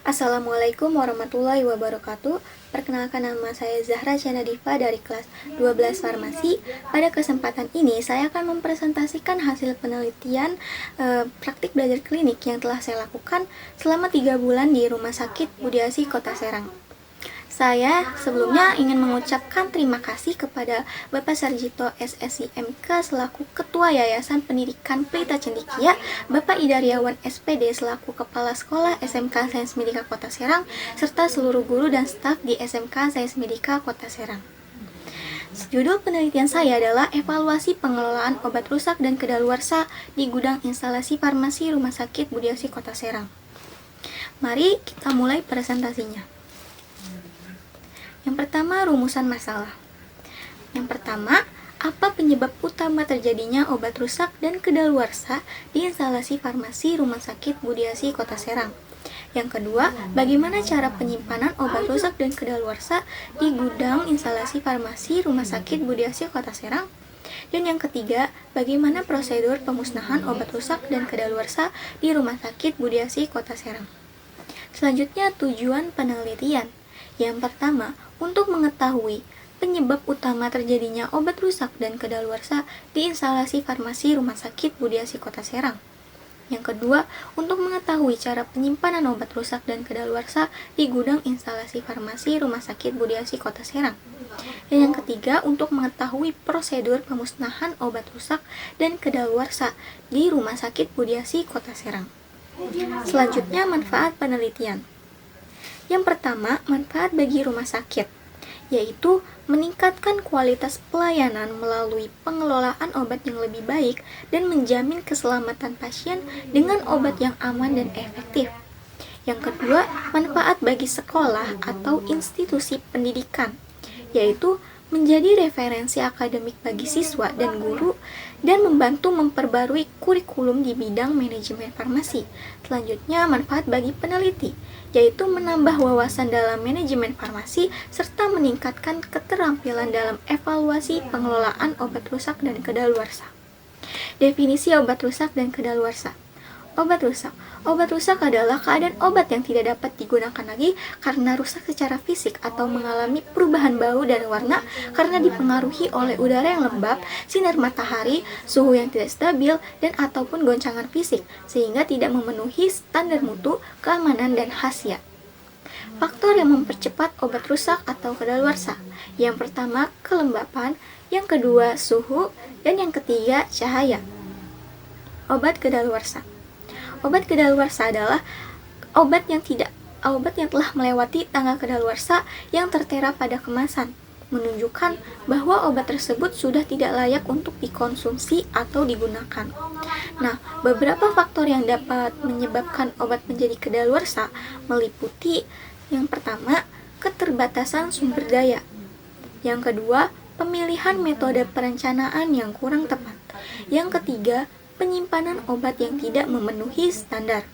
Assalamualaikum warahmatullahi wabarakatuh. Perkenalkan, nama saya Zahra Diva dari kelas 12 Farmasi. Pada kesempatan ini saya akan mempresentasikan hasil penelitian praktik belajar klinik yang telah saya lakukan selama 3 bulan di Rumah Sakit Budi Asih Kota Serang. Saya sebelumnya ingin mengucapkan terima kasih kepada Bapak Sarjito SSIMK selaku Ketua Yayasan Pendidikan Pelita Cendikia, Bapak Idariawan SPD selaku Kepala Sekolah SMK Sains Medika Kota Serang, serta seluruh guru dan staf di SMK Sains Medika Kota Serang. Judul penelitian saya adalah evaluasi pengelolaan obat rusak dan kedaluarsa di gudang instalasi farmasi Rumah Sakit Budi Asih Kota Serang. Mari kita mulai presentasinya. Yang pertama, rumusan masalah. Yang pertama, apa penyebab utama terjadinya obat rusak dan kedaluarsa di instalasi farmasi Rumah Sakit Budi Asih Kota Serang? Yang kedua, bagaimana cara penyimpanan obat rusak dan kedaluarsa di gudang instalasi farmasi Rumah Sakit Budi Asih Kota Serang? Dan yang ketiga, bagaimana prosedur pemusnahan obat rusak dan kedaluarsa di Rumah Sakit Budi Asih Kota Serang? Selanjutnya, tujuan penelitian. Yang pertama, untuk mengetahui penyebab utama terjadinya obat rusak dan kedaluarsa di instalasi farmasi Rumah Sakit Budi Asih Kota Serang. Yang kedua, untuk mengetahui cara penyimpanan obat rusak dan kedaluarsa di gudang instalasi farmasi Rumah Sakit Budi Asih Kota Serang. Dan yang ketiga, untuk mengetahui prosedur pemusnahan obat rusak dan kedaluarsa di Rumah Sakit Budi Asih Kota Serang. Selanjutnya, manfaat penelitian. Yang pertama, manfaat bagi rumah sakit, yaitu meningkatkan kualitas pelayanan melalui pengelolaan obat yang lebih baik dan menjamin keselamatan pasien dengan obat yang aman dan efektif. Yang kedua, manfaat bagi sekolah atau institusi pendidikan, yaitu menjadi referensi akademik bagi siswa dan guru dan membantu memperbarui kurikulum di bidang manajemen farmasi. Selanjutnya, manfaat bagi peneliti, yaitu menambah wawasan dalam manajemen farmasi serta meningkatkan keterampilan dalam evaluasi pengelolaan obat rusak dan kedaluarsa. Definisi obat rusak dan kedaluarsa. Obat rusak. Obat rusak adalah keadaan obat yang tidak dapat digunakan lagi karena rusak secara fisik atau mengalami perubahan bau dan warna karena dipengaruhi oleh udara yang lembab, sinar matahari, suhu yang tidak stabil, dan ataupun goncangan fisik sehingga tidak memenuhi standar mutu, keamanan, dan khasiat. Faktor yang mempercepat obat rusak atau kedaluarsa. Yang pertama, kelembapan, yang kedua, suhu, dan yang ketiga, cahaya. Obat kedaluarsa. Obat kedaluarsa adalah obat yang telah melewati tanggal kedaluarsa yang tertera pada kemasan, menunjukkan bahwa obat tersebut sudah tidak layak untuk dikonsumsi atau digunakan. Nah, beberapa faktor yang dapat menyebabkan obat menjadi kedaluarsa meliputi yang pertama, keterbatasan sumber daya. Yang kedua, pemilihan metode perencanaan yang kurang tepat. Yang ketiga, penyimpanan obat yang tidak memenuhi standar.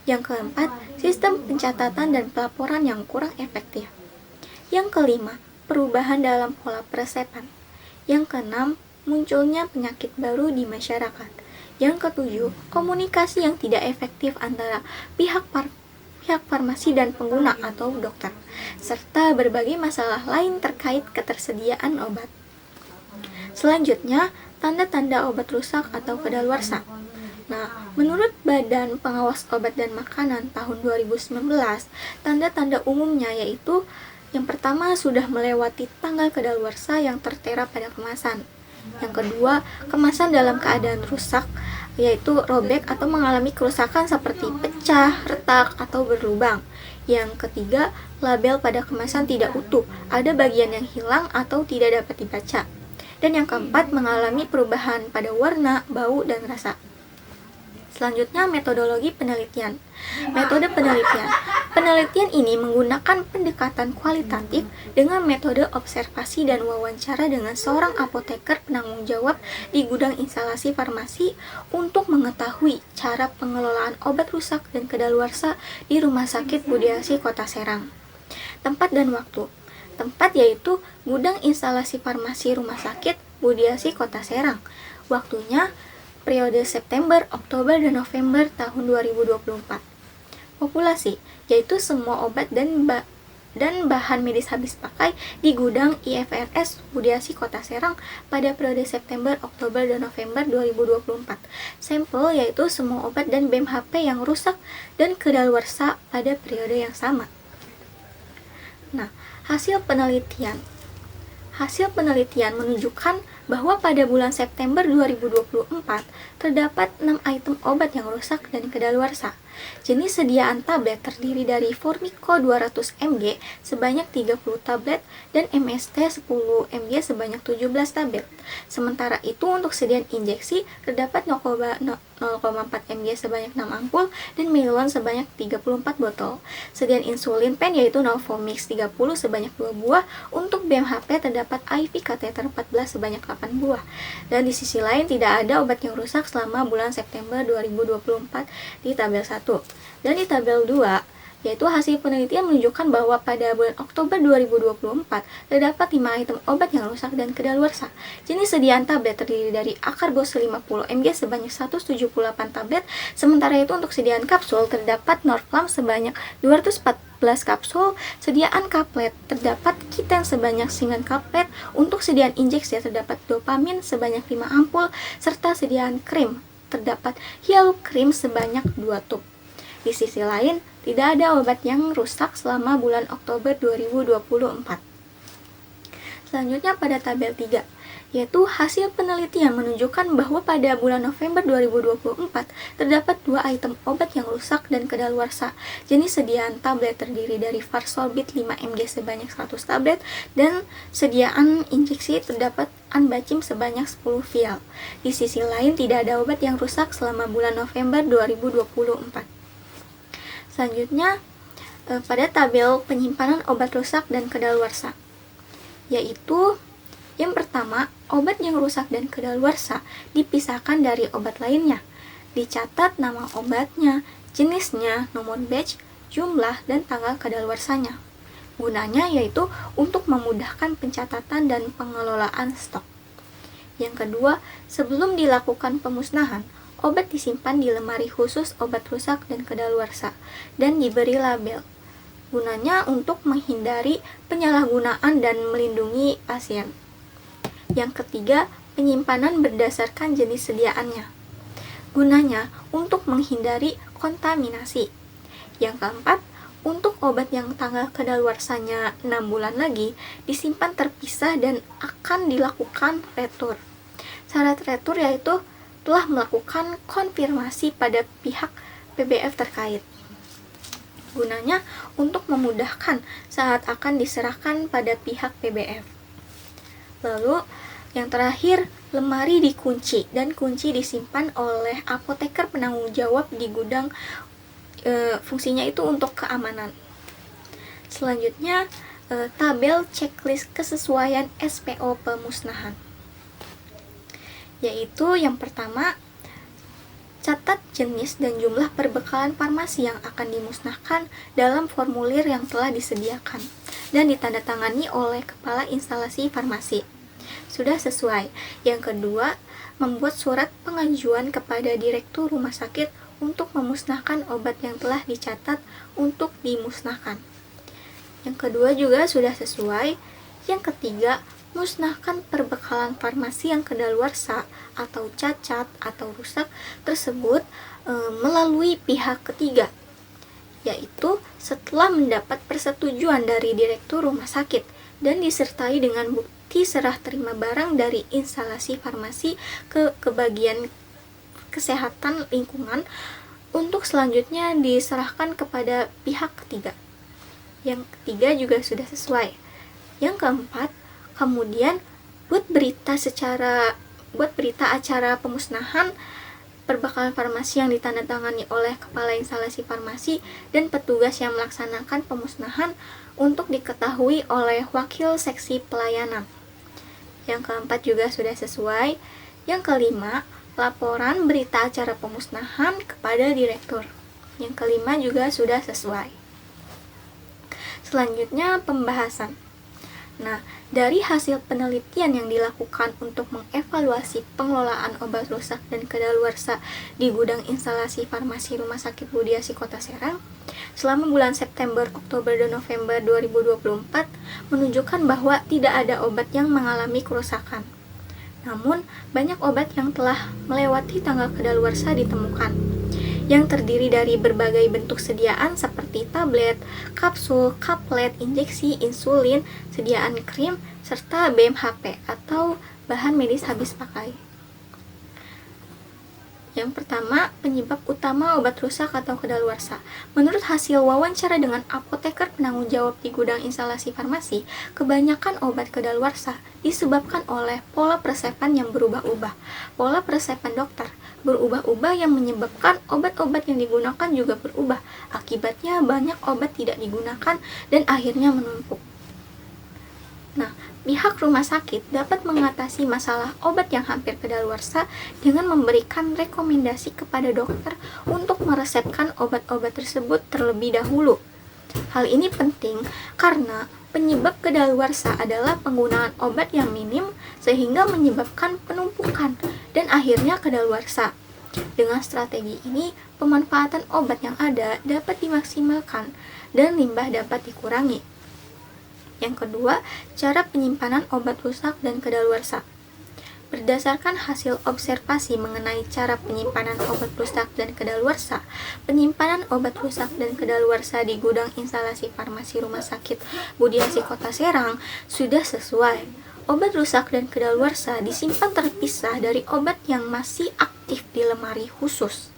Yang keempat, sistem pencatatan dan pelaporan yang kurang efektif. Yang kelima, perubahan dalam pola peresepan. Yang keenam, munculnya penyakit baru di masyarakat. Yang ketujuh, komunikasi yang tidak efektif antara pihak farmasi dan pengguna atau dokter, serta berbagai masalah lain terkait ketersediaan obat. Selanjutnya, tanda-tanda obat rusak atau kedaluarsa. Nah, menurut Badan Pengawas Obat dan Makanan tahun 2019, tanda-tanda umumnya yaitu yang pertama, sudah melewati tanggal kedaluarsa yang tertera pada kemasan. Yang kedua, kemasan dalam keadaan rusak, yaitu robek atau mengalami kerusakan seperti pecah, retak, atau berlubang. Yang ketiga, label pada kemasan tidak utuh, ada bagian yang hilang atau tidak dapat dibaca. Dan yang keempat, mengalami perubahan pada warna, bau, dan rasa. Selanjutnya, metodologi penelitian. Metode penelitian. Penelitian ini menggunakan pendekatan kualitatif dengan metode observasi dan wawancara dengan seorang apoteker penanggung jawab di gudang instalasi farmasi untuk mengetahui cara pengelolaan obat rusak dan kedaluarsa di Rumah Sakit Budi Asih Kota Serang. Tempat dan waktu. Tempat yaitu gudang instalasi farmasi Rumah Sakit Budi Asih Kota Serang. Waktunya periode September, Oktober, dan November tahun 2024. populasi, yaitu semua obat dan bahan medis habis pakai di gudang IFRS Budiasi Kota Serang pada periode September, Oktober, dan November 2024. Sampel yaitu semua obat dan BMHP yang rusak dan kedaluarsa pada periode yang sama. Nah, hasil penelitian menunjukkan bahwa pada bulan September 2024 terdapat 6 item obat yang rusak dan kedaluarsa. Jenis sediaan tablet terdiri dari Formico 200 mg sebanyak 30 tablet dan MST 10 mg sebanyak 17 tablet. Sementara itu untuk sediaan injeksi terdapat 0,4 mg sebanyak 6 ampul dan Melon sebanyak 34 botol. Sediaan insulin pen yaitu Novomix 30 sebanyak 2 buah. Untuk BMHP terdapat IV kateter 14 sebanyak 8 buah. Dan di sisi lain tidak ada obat yang rusak selama bulan September 2024 di tabel 1. Dan di tabel 2 yaitu hasil penelitian menunjukkan bahwa pada bulan Oktober 2024 terdapat 5 item obat yang rusak dan kedaluarsa. Jenis sediaan tablet terdiri dari Acarbose 50 mg sebanyak 178 tablet, sementara itu untuk sediaan kapsul terdapat Norflam sebanyak 214 kapsul, sediaan kaplet terdapat Kiten sebanyak 9 kaplet, untuk sediaan injeksi terdapat Dopamin sebanyak 5 ampul, serta sediaan krim terdapat Hyalukrim sebanyak 2 tub. Di sisi lain, tidak ada obat yang rusak selama bulan Oktober 2024. Selanjutnya pada tabel 3, yaitu hasil penelitian menunjukkan bahwa pada bulan November 2024 terdapat 2 item obat yang rusak dan kedaluarsa. Jenis sediaan tablet terdiri dari Varsolbit 5 mg sebanyak 100 tablet dan sediaan injeksi terdapat Anbacim sebanyak 10 vial. Di sisi lain tidak ada obat yang rusak selama bulan November 2024. Selanjutnya pada tabel penyimpanan obat rusak dan kedaluarsa, yaitu yang pertama, obat yang rusak dan kedaluarsa dipisahkan dari obat lainnya. Dicatat nama obatnya, jenisnya, nomor batch, jumlah, dan tanggal kedaluarsanya. Gunanya yaitu untuk memudahkan pencatatan dan pengelolaan stok. Yang kedua, sebelum dilakukan pemusnahan, obat disimpan di lemari khusus obat rusak dan kedaluarsa dan diberi label. Gunanya untuk menghindari penyalahgunaan dan melindungi pasien. Yang ketiga, penyimpanan berdasarkan jenis sediaannya. Gunanya untuk menghindari kontaminasi. Yang keempat, untuk obat yang tanggal kedaluarsanya 6 bulan lagi disimpan terpisah dan akan dilakukan retur. Syarat retur yaitu telah melakukan konfirmasi pada pihak PBF terkait. Gunanya untuk memudahkan saat akan diserahkan pada pihak PBF. Lalu yang terakhir, lemari dikunci dan kunci disimpan oleh apoteker penanggung jawab di gudang. Fungsinya itu untuk keamanan. Selanjutnya tabel checklist kesesuaian SPO pemusnahan, yaitu yang pertama, catat jenis dan jumlah perbekalan farmasi yang akan dimusnahkan dalam formulir yang telah disediakan dan ditandatangani oleh kepala instalasi farmasi. Sudah sesuai. Yang kedua, membuat surat pengajuan kepada direktur rumah sakit untuk memusnahkan obat yang telah dicatat untuk dimusnahkan. Yang kedua juga sudah sesuai. Yang ketiga, musnahkan perbekalan farmasi yang kedaluarsa atau cacat atau rusak tersebut melalui pihak ketiga, yaitu setelah mendapat persetujuan dari direktur rumah sakit dan disertai dengan bukti serah terima barang dari instalasi farmasi ke bagian kesehatan lingkungan untuk selanjutnya diserahkan kepada pihak ketiga. Yang ketiga juga sudah sesuai. Yang keempat, kemudian buat berita acara pemusnahan perbekalan farmasi yang ditandatangani oleh kepala instalasi farmasi dan petugas yang melaksanakan pemusnahan untuk diketahui oleh wakil seksi pelayanan. Yang keempat juga sudah sesuai. Yang kelima, laporan berita acara pemusnahan kepada direktur. Yang kelima juga sudah sesuai. Selanjutnya pembahasan. Nah, dari hasil penelitian yang dilakukan untuk mengevaluasi pengelolaan obat rusak dan kadaluarsa di gudang instalasi farmasi Rumah Sakit Budiasi Kota Serang selama bulan September, Oktober, dan November 2024 menunjukkan bahwa tidak ada obat yang mengalami kerusakan. Namun, banyak obat yang telah melewati tanggal kadaluarsa ditemukan, yang terdiri dari berbagai bentuk sediaan seperti tablet, kapsul, kaplet, injeksi, insulin, sediaan krim, serta BMHP atau bahan medis habis pakai. Yang pertama, penyebab utama obat rusak atau kadaluarsa. Menurut hasil wawancara dengan apoteker penanggung jawab di gudang instalasi farmasi, kebanyakan obat kadaluarsa disebabkan oleh pola peresepan yang berubah-ubah. Pola peresepan dokter berubah-ubah yang menyebabkan obat-obat yang digunakan juga berubah. Akibatnya banyak obat tidak digunakan dan akhirnya menumpuk. Nah, pihak rumah sakit dapat mengatasi masalah obat yang hampir kadaluarsa dengan memberikan rekomendasi kepada dokter untuk meresepkan obat-obat tersebut terlebih dahulu. Hal ini penting karena penyebab kadaluarsa adalah penggunaan obat yang minim sehingga menyebabkan penumpukan dan akhirnya kadaluarsa. Dengan strategi ini, pemanfaatan obat yang ada dapat dimaksimalkan dan limbah dapat dikurangi. Yang kedua, cara penyimpanan obat rusak dan kadaluarsa. Berdasarkan hasil observasi mengenai cara penyimpanan obat rusak dan kadaluarsa, penyimpanan obat rusak dan kadaluarsa di gudang instalasi farmasi Rumah Sakit Budiasi Kota Serang sudah sesuai. Obat rusak dan kadaluarsa disimpan terpisah dari obat yang masih aktif di lemari khusus.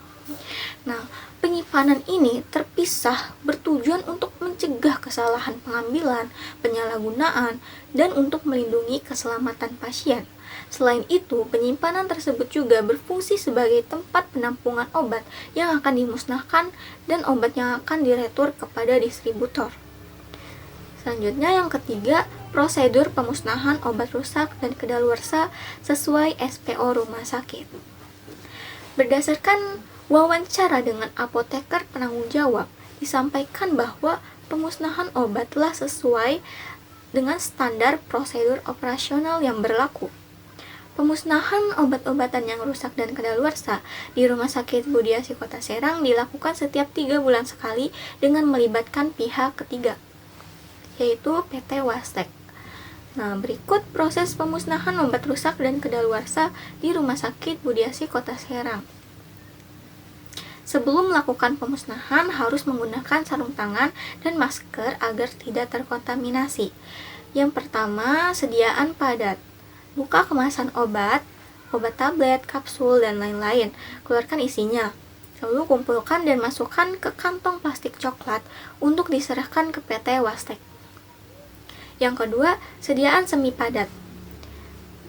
Nah, penyimpanan ini terpisah bertujuan untuk mencegah kesalahan pengambilan, penyalahgunaan, dan untuk melindungi keselamatan pasien. Selain itu, penyimpanan tersebut juga berfungsi sebagai tempat penampungan obat yang akan dimusnahkan dan obat yang akan diretur kepada distributor. Selanjutnya yang ketiga, prosedur pemusnahan obat rusak dan kadaluarsa sesuai SPO rumah sakit. Berdasarkan wawancara dengan apoteker penanggung jawab, disampaikan bahwa pemusnahan obat telah sesuai dengan standar prosedur operasional yang berlaku. Pemusnahan obat-obatan yang rusak dan kadaluarsa di Rumah Sakit Budiasi Kota Serang dilakukan setiap 3 bulan sekali dengan melibatkan pihak ketiga, yaitu PT Wastek. Nah, berikut proses pemusnahan obat rusak dan kadaluarsa di Rumah Sakit Budiasi Kota Serang. Sebelum melakukan pemusnahan harus menggunakan sarung tangan dan masker agar tidak terkontaminasi. Yang pertama, sediaan padat. Buka kemasan obat tablet, kapsul, dan lain-lain. Keluarkan isinya. Lalu kumpulkan dan masukkan ke kantong plastik coklat untuk diserahkan ke PT Wastek. Yang kedua, sediaan semi padat.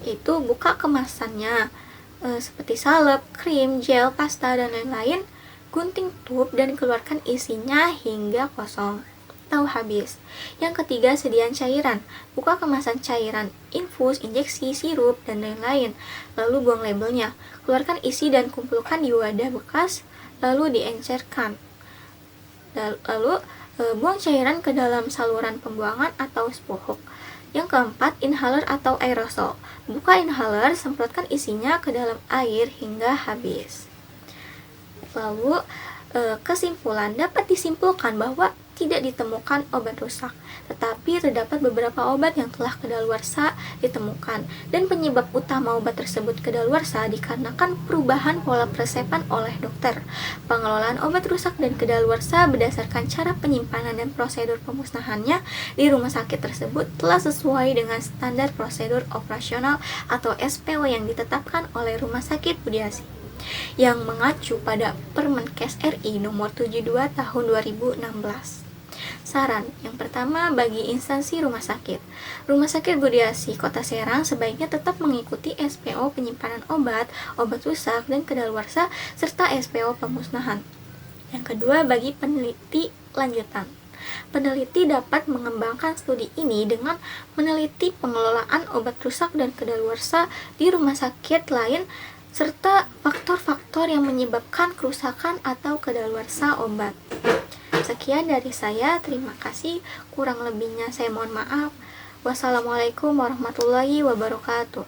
Yaitu buka kemasannya seperti salep, krim, gel, pasta, dan lain-lain. Gunting tube dan keluarkan isinya hingga kosong atau habis. Yang ketiga, sediaan cairan. Buka kemasan cairan, infus, injeksi, sirup, dan lain-lain. Lalu buang labelnya. Keluarkan isi dan kumpulkan di wadah bekas, lalu diencerkan. Lalu buang cairan ke dalam saluran pembuangan atau spuhuk. Yang keempat, inhaler atau aerosol. Buka inhaler, semprotkan isinya ke dalam air hingga habis. Lalu, kesimpulan dapat disimpulkan bahwa tidak ditemukan obat rusak, tetapi terdapat beberapa obat yang telah kadaluarsa ditemukan, dan penyebab utama obat tersebut kadaluarsa dikarenakan perubahan pola peresepan oleh dokter. Pengelolaan obat rusak dan kadaluarsa berdasarkan cara penyimpanan dan prosedur pemusnahannya di rumah sakit tersebut telah sesuai dengan standar prosedur operasional atau SPO yang ditetapkan oleh Rumah Sakit Budiasi, yang mengacu pada Permenkes RI nomor 72 tahun 2016. Saran yang pertama bagi instansi rumah sakit. Rumah Sakit Budiasi Kota Serang sebaiknya tetap mengikuti SPO penyimpanan obat rusak dan kadaluarsa serta SPO pemusnahan. Yang kedua bagi peneliti lanjutan. Peneliti dapat mengembangkan studi ini dengan meneliti pengelolaan obat rusak dan kadaluarsa di rumah sakit lain serta faktor-faktor yang menyebabkan kerusakan atau kadaluarsa obat. Sekian dari saya, terima kasih. Kurang lebihnya saya mohon maaf. Wassalamualaikum warahmatullahi wabarakatuh.